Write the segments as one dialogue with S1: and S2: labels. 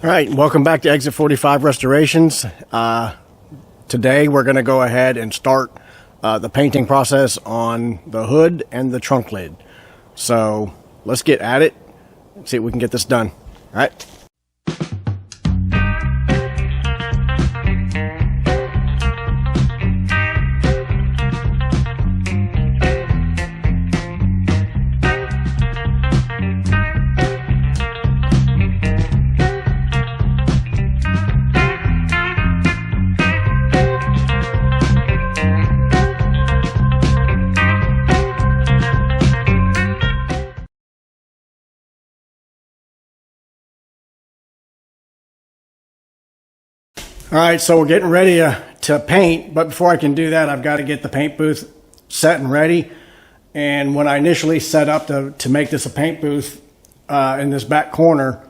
S1: All right, welcome back to Exit 45 Restorations. Today we're going to go ahead and start the painting process on the hood and the trunk lid. So let's get at it and see if we can get this done. All right. All right, so we're getting ready to paint, but before I can do that, I've got to get the paint booth set and ready. And when I initially set up to make this a paint booth in this back corner,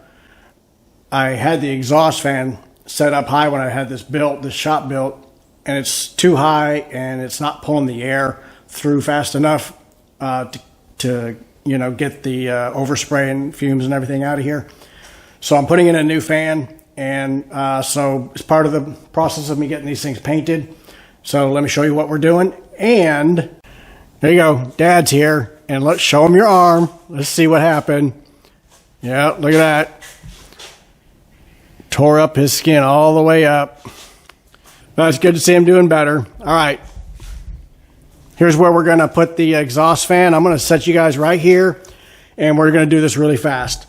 S1: I had the exhaust fan set up high when I had this shop built, and it's too high and it's not pulling the air through fast enough to get the overspray and fumes and everything out of here. So I'm putting in a new fan. And so it's part of the process of me getting these things painted. So let me show you what we're doing. And there you go. Dad's here. And let's show him your arm. Let's see what happened. Yeah, look at that. Tore up his skin all the way up. But it's good to see him doing better. All right. Here's where we're going to put the exhaust fan. I'm going to set you guys right here. And we're going to do this really fast.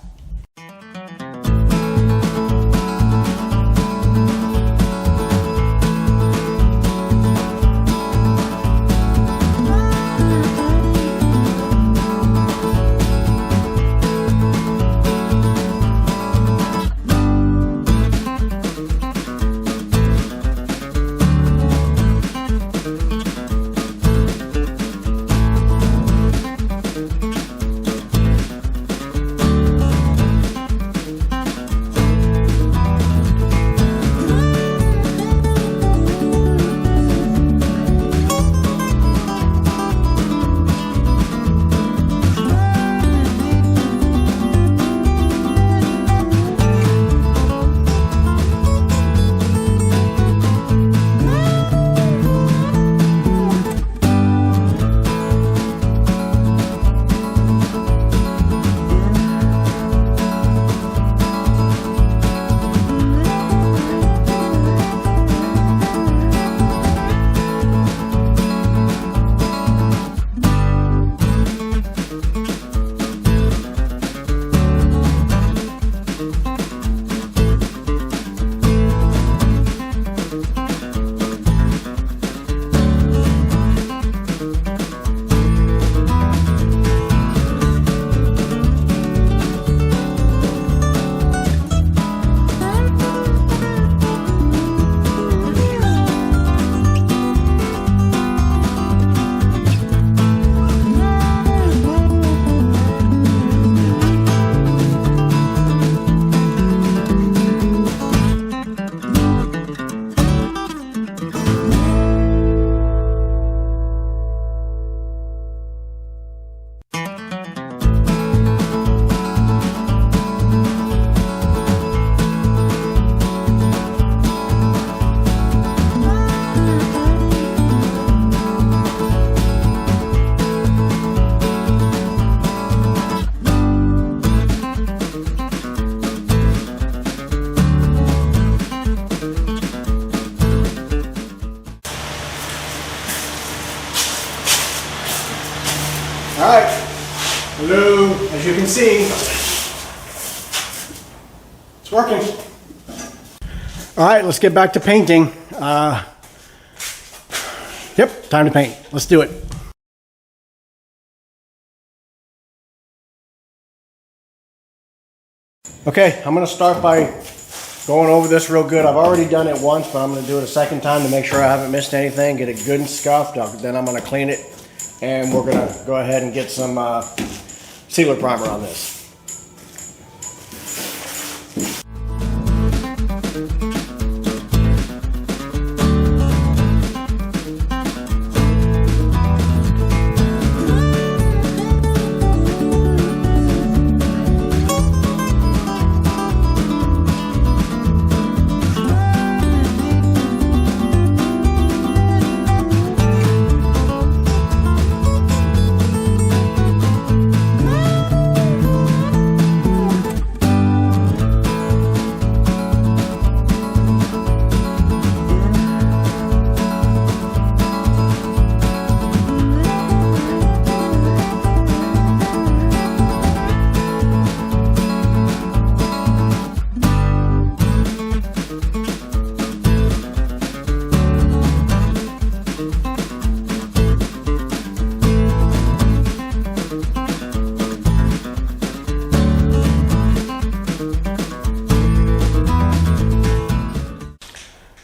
S1: All right, hello, as you can see, it's working. All right, let's get back to painting. Yep, time to paint. Let's do it. Okay, I'm gonna start by going over this real good. I've already done it once, but I'm gonna do it a second time to make sure I haven't missed anything, get it good and scuffed. Then I'm gonna clean it, and we're gonna go ahead and get some sealer primer on this.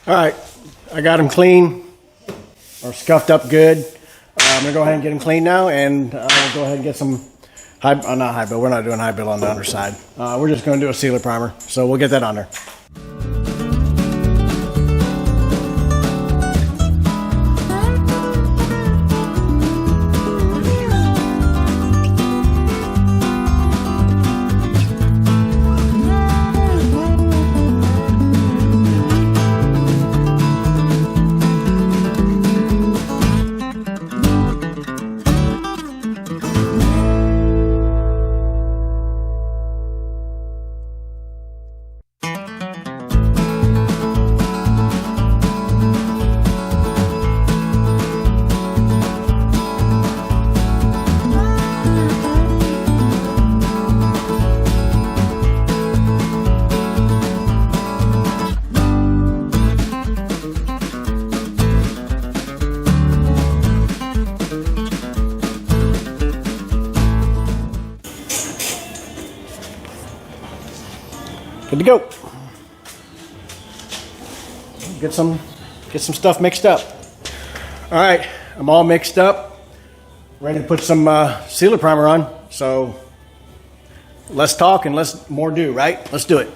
S1: All right, I got them clean or scuffed up good. I'm gonna go ahead and get them clean now, and I'll go ahead and get some not high bill. We're not doing high bill on the underside. We're just gonna do a sealer primer, so we'll get that on there. Good to go. Get some stuff mixed up. All right, I'm all mixed up. Ready to put some sealer primer on. So less talk and less more do, right? Let's do it.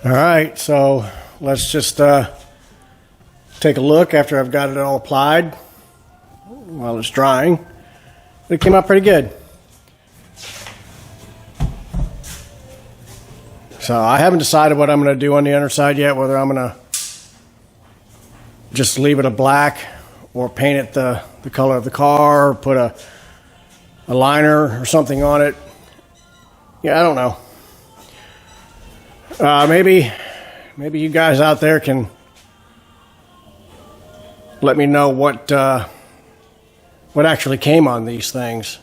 S1: All right, so let's just take a look after I've got it all applied while it's drying. It came out pretty good. So I haven't decided what I'm going to do on the underside yet, whether I'm going to just leave it a black or paint it the color of the car, or put a liner or something on it. Yeah, I don't know. Maybe you guys out there can let me know what actually came on these things.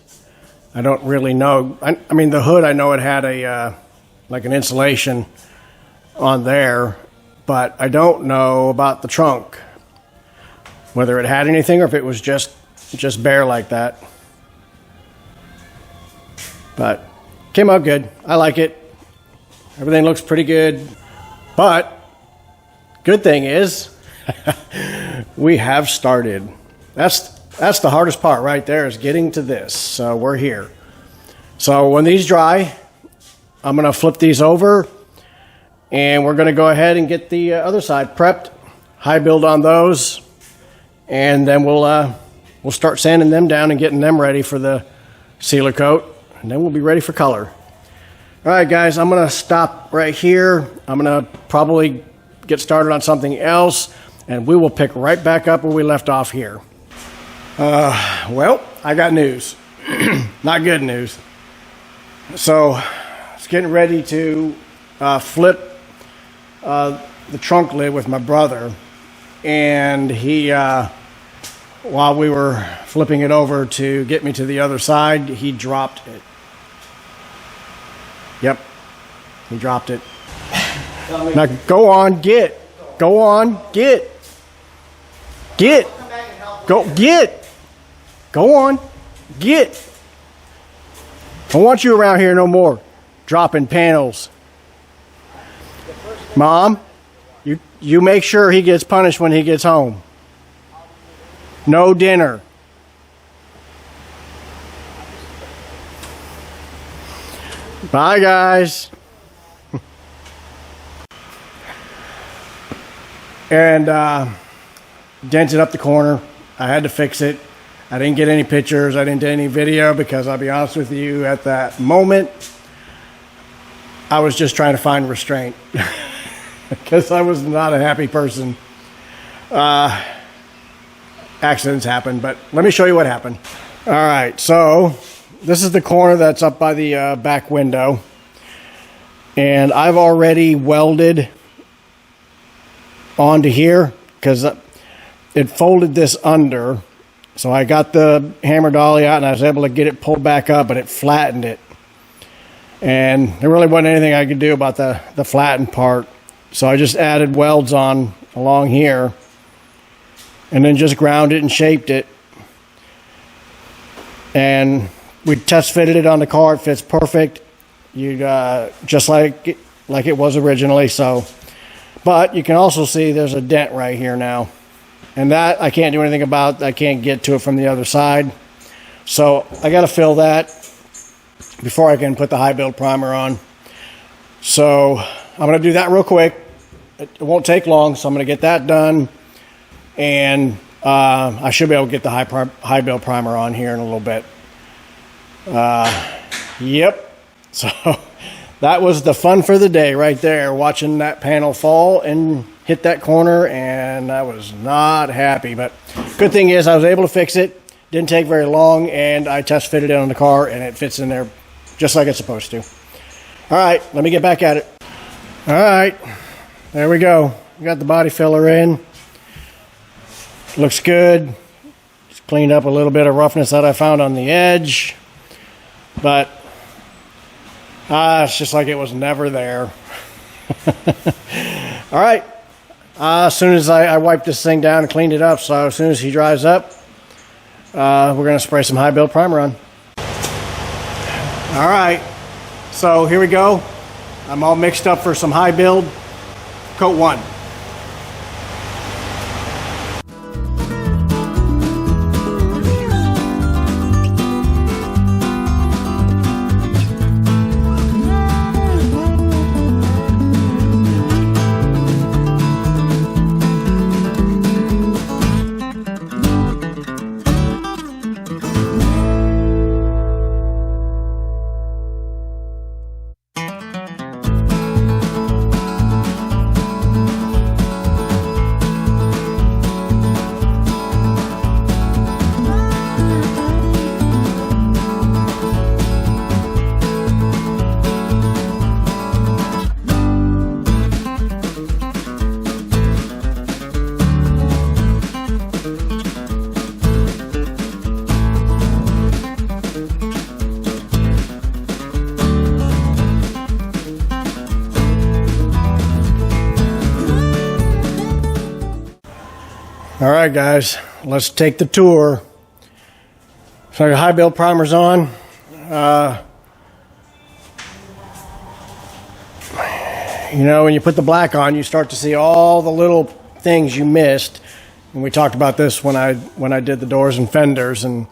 S1: I don't really know. I mean, the hood, I know it had a like an insulation on there, but I don't know about the trunk, whether it had anything or if it was just bare like that. But came out good. I like it. Everything looks pretty good, but good thing is we have started. That's the hardest part right there, is getting to this. So we're here. So when these dry, I'm going to flip these over, and we're going to go ahead and get the other side prepped, high build on those, and then we'll start sanding them down and getting them ready for the sealer coat, and then we'll be ready for color. All right, guys, I'm going to stop right here. I'm going to probably get started on something else, and we will pick right back up where we left off here. Well, I got news. Not good news. So, it's getting ready to flip the trunk lid with my brother, and he, while we were flipping it over to get me to the other side, he dropped it. Yep, he dropped it. Now go on, get. Go on, get. Get. Go, get. Go on, get. I don't want you around here no more, dropping panels. Mom, you make sure he gets punished when he gets home. No dinner. Bye, guys. And dented up the corner. I had to fix it. I didn't get any pictures. I didn't do any video because I'll be honest with you, at that moment, I was just trying to find restraint because I was not a happy person. Accidents happen, but let me show you what happened. All right, so this is the corner that's up by the back window, and I've already welded onto here because it folded this under. So I got the hammer dolly out and I was able to get it pulled back up, but it flattened it. And there really wasn't anything I could do about the flattened part. So I just added welds on along here and then just ground it and shaped it. And we test fitted it on the car. It fits perfect. You just like it was originally. So, but you can also see there's a dent right here now. And that I can't do anything about. I can't get to it from the other side. So I got to fill that before I can put the high build primer on. So I'm going to do that real quick. It won't take long, so I'm going to get that done. And I should be able to get the high build primer on here in a little bit. Yep. So that was the fun for the day right there, watching that panel fall and hit that corner, and I was not happy. But good thing is I was able to fix it. Didn't take very long, and I test fitted it on the car, and it fits in there just like it's supposed to. All right, let me get back at it. All right, there we go. We got the body filler in. Looks good. Just cleaned up a little bit of roughness that I found on the edge, but it's just like it was never there. All right. As soon as I wiped this thing down and cleaned it up, so as soon as he dries up, we're going to spray some high build primer on. All right, so here we go. I'm all mixed up for some high build. Coat 1. All right, guys, let's take the tour. So your high build primer's on. You know, when you put the black on, you start to see all the little things you missed. And we talked about this when I did the doors and fenders, and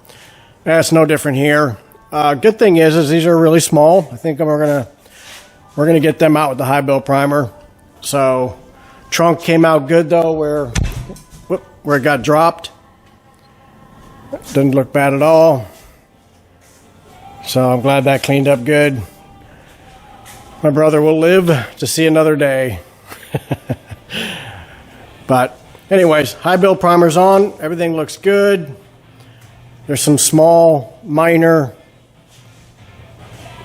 S1: it's no different here. Good thing is these are really small. I think we're gonna get them out with the high build primer. So trunk came out good though, where it got dropped. Didn't look bad at all. So I'm glad that cleaned up good. My brother will live to see another day. But anyways, high build primer's on. Everything looks good. There's some small, minor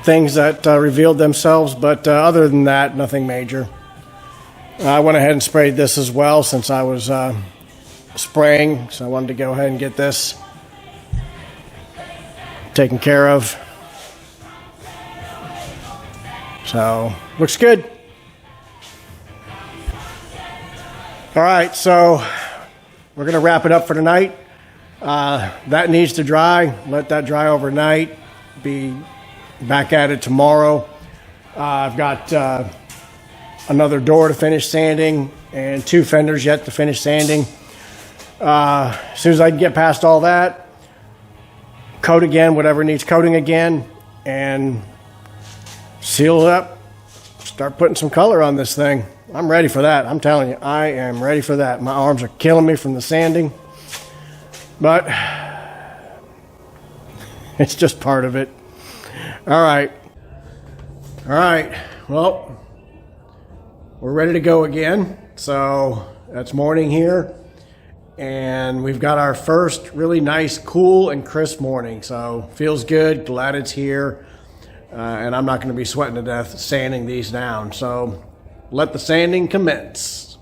S1: things that revealed themselves, but other than that, nothing major. I went ahead and sprayed this as well since I was spraying, so I wanted to go ahead and get this taken care of. So looks good. All right, so we're gonna wrap it up for tonight. That needs to dry. Let that dry overnight. Be back at it tomorrow. I've got another door to finish sanding and 2 fenders yet to finish sanding. As soon as I can get past all that, coat again, whatever needs coating again, and seal it up, start putting some color on this thing. I'm ready for that. I'm telling you, I am ready for that. My arms are killing me from the sanding, but it's just part of it. All right. Well, we're ready to go again. So that's morning here, and we've got our first really nice, cool and crisp morning. So feels good. Glad it's here, and I'm not going to be sweating to death sanding these down. So let the sanding commence.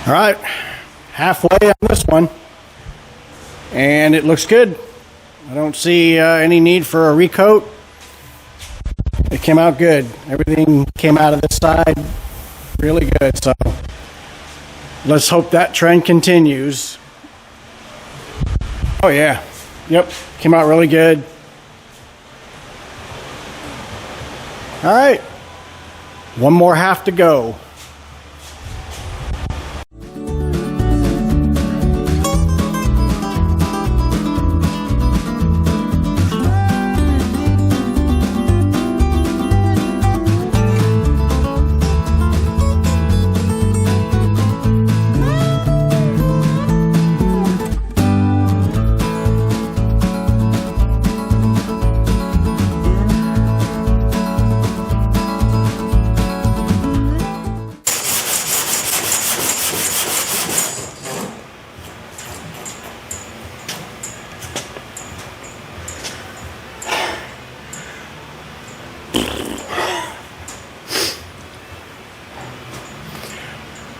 S1: All right, halfway on this one, and it looks good. I don't see any need for a recoat. It came out good. Everything came out of this side really good, so let's hope that trend continues. Oh yeah, yep, came out really good. All right, one more half to go.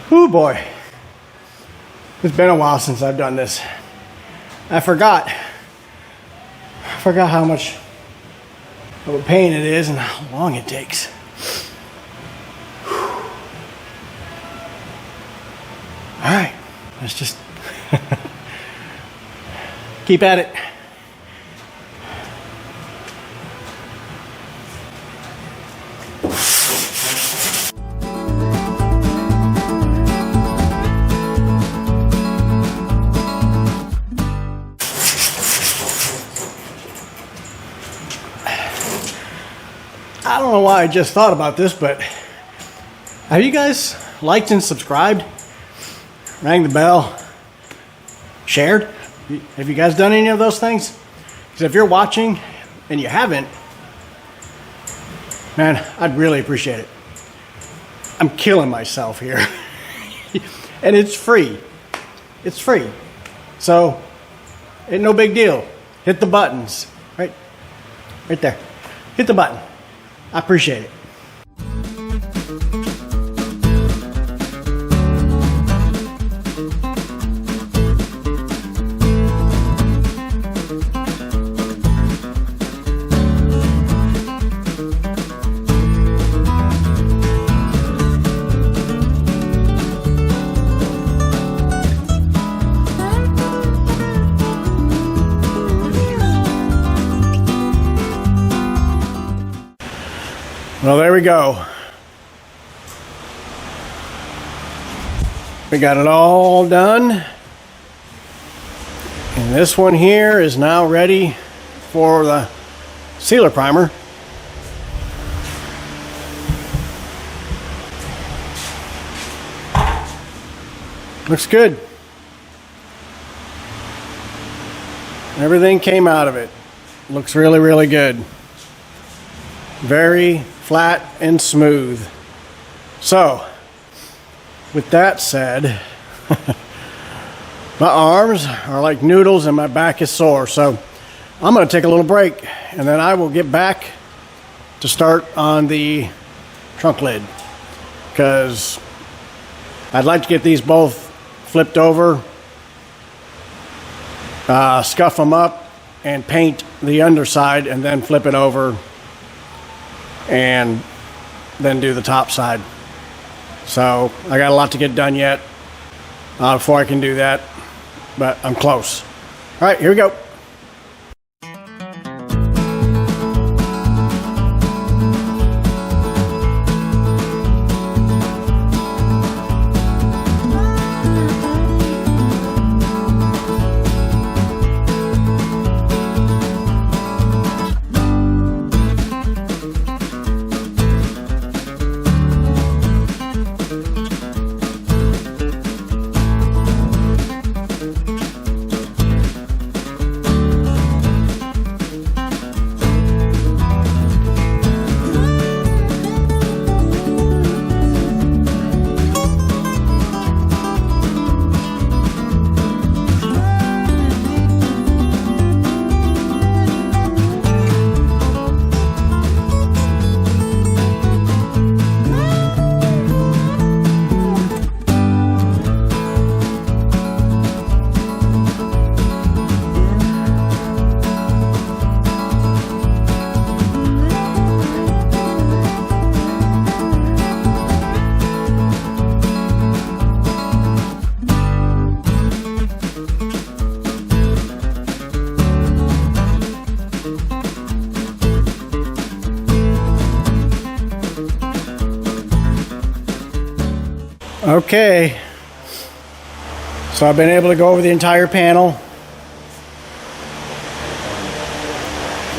S1: Oh boy, it's been a while since I've done this. I forgot how much of a pain it is and how long it takes. All right, let's just keep at it. I don't know why I just thought about this, but have you guys liked and subscribed? Rang the bell? Shared? Have you guys done any of those things? Because if you're watching and you haven't, man, I'd really appreciate it. I'm killing myself here. And it's free. It's free. So, ain't no big deal. hit the buttons. Right there. Hit the button. I appreciate it. Well, there we go. We got it all done. And this one here is now ready for the sealer primer. Looks good. Everything came out of it. Looks really, really good. Very flat and smooth. So, with that said, my arms are like noodles and my back is sore. So, I'm going to take a little break and then I will get back to start on the trunk lid, because I'd like to get these both flipped over, scuff them up, and paint the underside and then flip it over and then do the top side. So I got a lot to get done yet before I can do that, but I'm close. All right, here we go. Okay, so I've been able to go over the entire panel.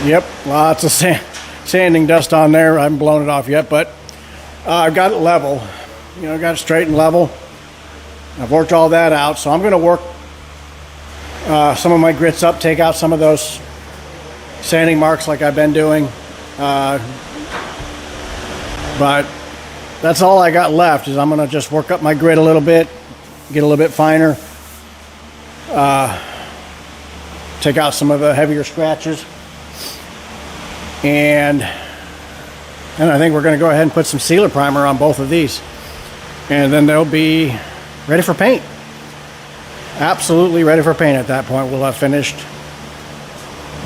S1: Yep, lots of sanding dust on there. I haven't blown it off yet, but I've got it level. You know, got it straight and level. I've worked all that out, so I'm going to work some of my grits up, take out some of those sanding marks like I've been doing. But that's all I got left, is I'm going to just work up my grit a little bit, get a little bit finer, take out some of the heavier scratches, and I think we're going to go ahead and put some sealer primer on both of these, and then they'll be ready for paint. Absolutely ready for paint at that point. We'll have finished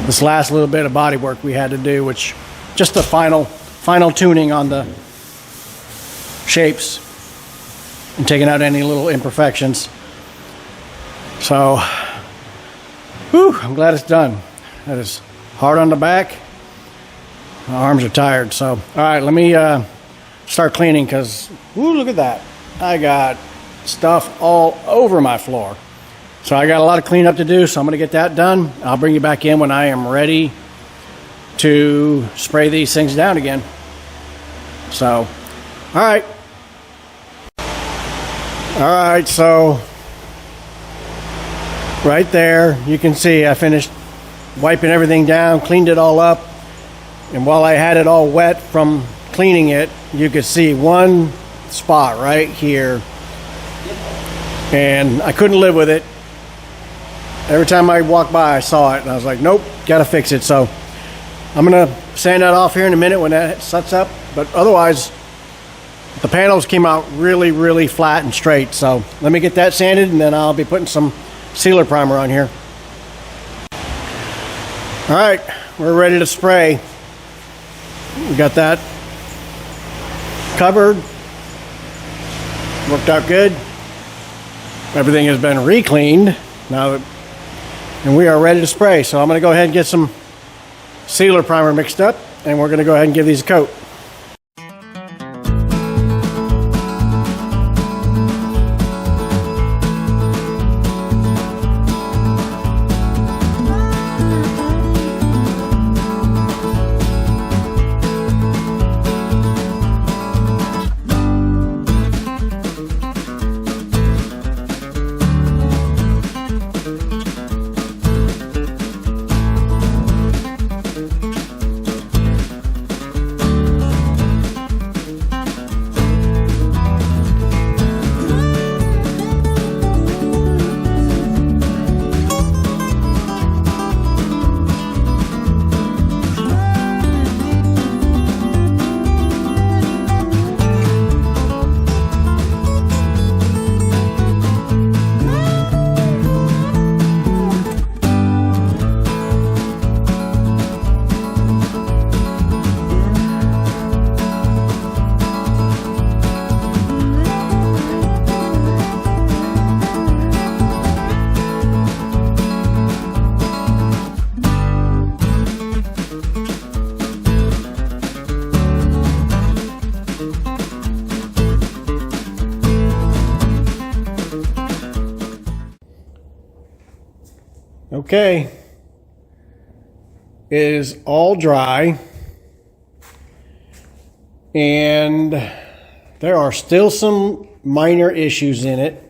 S1: this last little bit of body work we had to do, which just the final tuning on the shapes and taking out any little imperfections. So, whew, I'm glad it's done. That is hard on the back. My arms are tired. So, all right, let me start cleaning, because, whoo, look at that. I got stuff all over my floor. So I got a lot of cleanup to do, so I'm going to get that done. I'll bring you back in when I am ready to spray these things down again. So, all right. All right, so right there, you can see I finished wiping everything down, cleaned it all up. And while I had it all wet from cleaning it, you could see one spot right here. And I couldn't live with it. Every time I walked by, I saw it, and I was like, nope, gotta fix it. So I'm gonna sand that off here in a minute when that sets up. But otherwise, the panels came out really, really flat and straight. So let me get that sanded, and then I'll be putting some sealer primer on here. All right, we're ready to spray. We got that covered. Worked out good. Everything has been re-cleaned now, and we are ready to spray. So I'm going to go ahead and get some sealer primer mixed up, and we're going to go ahead and give these a coat. Okay, it is all dry, and there are still some minor issues in it.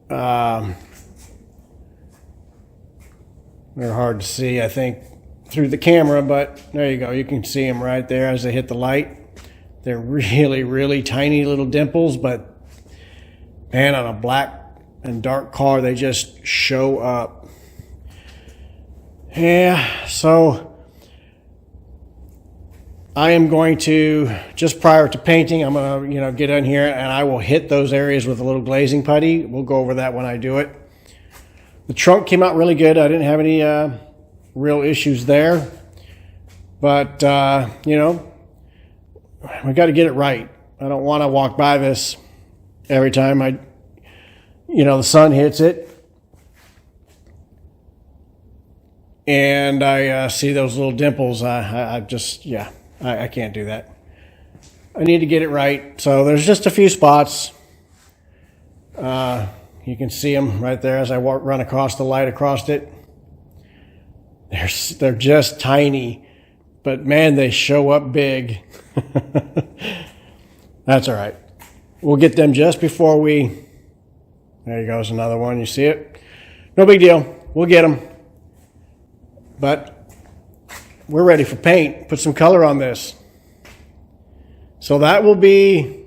S1: They're hard to see, I think, through the camera, but there you go. You can see them right there as they hit the light. They're really, really tiny little dimples, but man, on a black and dark car, they just show up. Yeah, so I am going to, just prior to painting, I'm going to, get in here and I will hit those areas with a little glazing putty. We'll go over that when I do it. The trunk came out really good. I didn't have any real issues there. But, we got to get it right. I don't want to walk by this every time the sun hits it. And I see those little dimples. I can't do that. I need to get it right. So there's just a few spots. You can see them right there as I run across the light across it. They're just tiny, but man, they show up big. That's all right. We'll get them just before we. There goes another one. You see it? No big deal. We'll get them. But we're ready for paint. Put some color on this. So that will be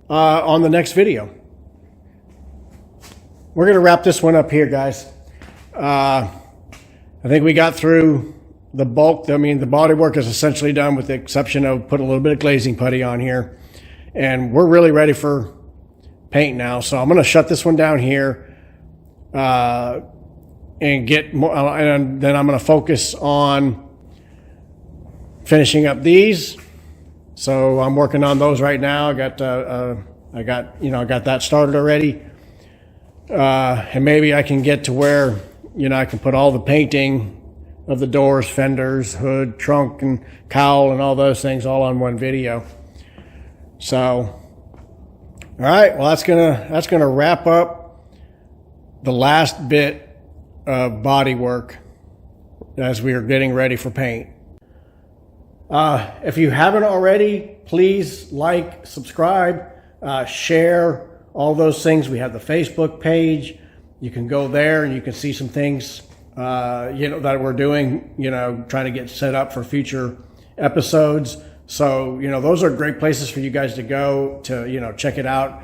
S1: on the next video. We're going to wrap this one up here, guys. I think we got through the bulk. I mean, the body work is essentially done with the exception of put a little bit of glazing putty on here. And we're really ready for paint now. So I'm going to shut this one down here. And get more, and then I'm going to focus on finishing up these. So I'm working on those right now. I got that started already. And maybe I can get to where, I can put all the painting of the doors, fenders, hood, trunk, and cowl, and all those things all on one video. So, all right. Well, that's gonna wrap up the last bit of body work as we are getting ready for paint. If you haven't already, please like, subscribe, share, all those things. We have the Facebook page. You can go there and you can see some things that we're doing, trying to get set up for future episodes. So, those are great places for you guys to go to, check it out.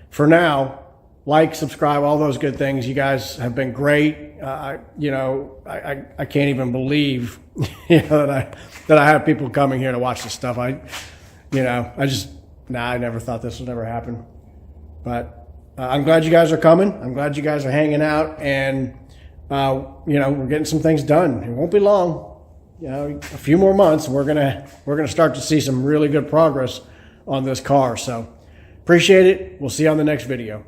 S1: For now, like, subscribe, all those good things. You guys have been great. I can't even believe, that I have people coming here to watch this stuff. I never thought this would ever happen. But I'm glad you guys are coming. I'm glad you guys are hanging out, and we're getting some things done. It won't be long. A few more months, we're gonna start to see some really good progress on this car. So appreciate it. We'll see you on the next video.